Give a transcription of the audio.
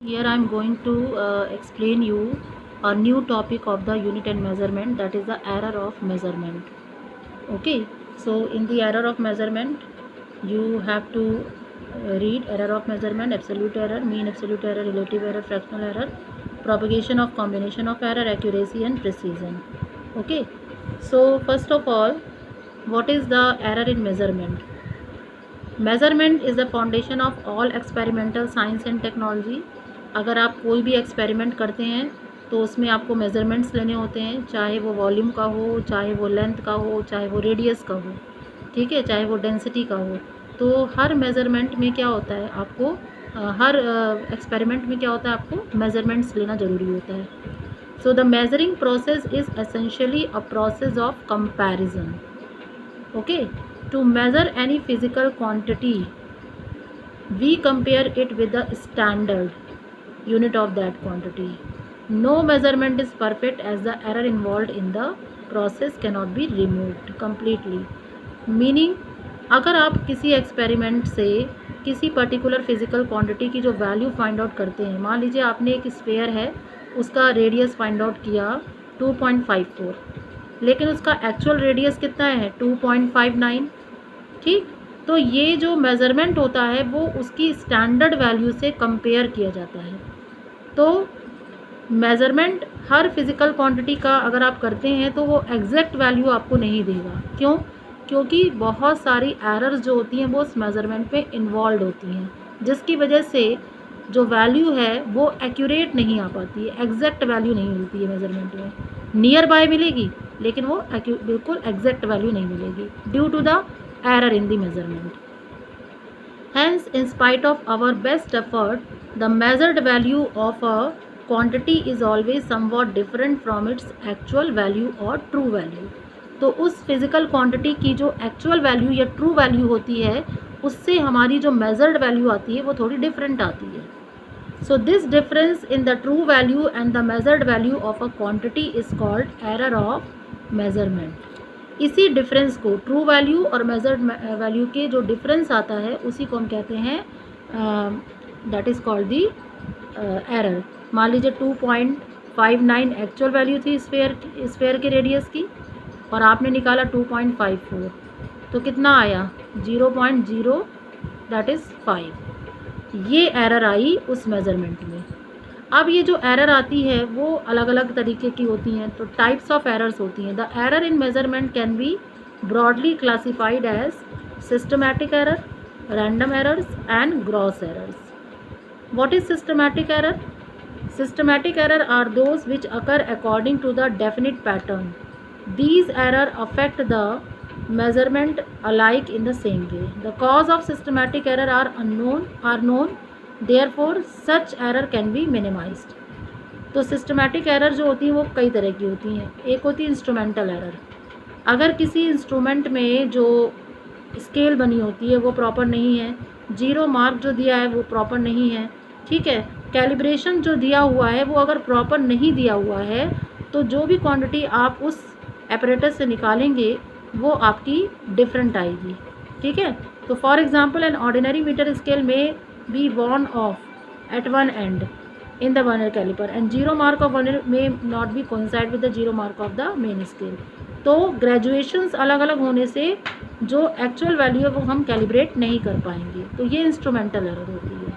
Here I am going to explain you a new topic of the unit and measurement, that is the error of measurement. Okay, so in the error of measurement you have to read error of measurement, absolute error, mean absolute error, relative error, fractional error, propagation of combination of error, accuracy and precision. Okay, so first of all, what is the error in measurement? Measurement is the foundation of all experimental science and technology. अगर आप कोई भी experiment करते हैं तो उसमें आपको measurements लेने होते हैं, चाहे वो वॉल्यूम का हो, चाहे वो लेंथ का हो, चाहे वो रेडियस का हो, ठीक है, चाहे वो डेंसिटी का हो। तो हर मेज़रमेंट में क्या होता है, आपको हर एक्सपेरिमेंट में क्या होता है, आपको मेज़रमेंट्स लेना ज़रूरी होता है। So the measuring process is essentially a process of comparison. Okay, to measure any physical quantity we compare it with the standard unit of that quantity. No measurement is perfect as the error involved in the process cannot be removed completely. Meaning, अगर आप किसी experiment से किसी particular physical quantity की जो value find out करते हैं, मान लीजिए आपने एक स्फेयर है, उसका रेडियस फाइंड आउट किया 2.54, लेकिन उसका एक्चुअल रेडियस कितना है 2.59, ठीक। तो ये जो मेज़रमेंट होता है वो उसकी स्टैंडर्ड वैल्यू से कंपेयर किया जाता है। तो मेज़रमेंट हर फिज़िकल क्वांटिटी का अगर आप करते हैं तो वो एग्जैक्ट वैल्यू आपको नहीं देगा। क्यों? क्योंकि बहुत सारी एरर्स जो होती हैं वो उस मेज़रमेंट में इन्वॉल्व होती हैं, जिसकी वजह से जो वैल्यू है वो एक्यूरेट नहीं आ पाती है, एग्जैक्ट वैल्यू नहीं मिलती है मेज़रमेंट में। नियर बाय मिलेगी लेकिन वो बिल्कुल एग्जैक्ट वैल्यू नहीं मिलेगी due to the error in the measurement. Hence, in spite of our best effort, the measured value of a quantity is always somewhat different from its actual value or true value. तो उस physical quantity की जो actual value या true value होती है उससे हमारी जो मेजर्ड वैल्यू आती है वो थोड़ी डिफरेंट आती है। So this difference in the true value and the measured value of a quantity is called error of measurement. इसी डिफरेंस को, ट्रू वैल्यू और मेजर्ड वैल्यू के जो डिफरेंस आता है उसी को हम कहते हैं, that is called the error. मान लीजिए 2.59 एक्चुअल वैल्यू थी स्फेयर के रेडियस की और आपने निकाला 2.54, तो कितना आया 0.0, दैट इज़ 5। ये एरर आई उस मेज़रमेंट में। अब ये जो एरर आती है वो अलग अलग तरीके की होती हैं, तो टाइप्स ऑफ एरर्स होती हैं। The error in measurement can be broadly classified as systematic error, random errors and gross errors. What is systematic error? Systematic error are those which occur according to the definite pattern. These error affect the measurement alike in the same way. The cause of systematic error are known, therefore such error can be minimized. तो systematic error जो होती है वो कई तरह की होती हैं। एक होती है इंस्ट्रूमेंटल एरर। अगर किसी इंस्ट्रूमेंट में जो स्केल बनी होती है वो प्रॉपर नहीं है, जीरो मार्क जो दिया है वो प्रॉपर नहीं है, ठीक है, कैलिब्रेशन जो दिया हुआ है वो अगर प्रॉपर नहीं दिया हुआ है तो जो भी क्वांटिटी आप उस एपरेटस से निकालेंगे वो आपकी डिफरेंट आएगी, ठीक है। तो for example an ordinary metre scale में be worn off at one and in the vernier calliper and zero mark of vernier may not be coincide with the zero mark of the main scale. तो graduations अलग अलग होने से जो actual value है वो हम कैलिब्रेट नहीं कर पाएंगे, तो ये इंस्ट्रूमेंटल एरर होती है।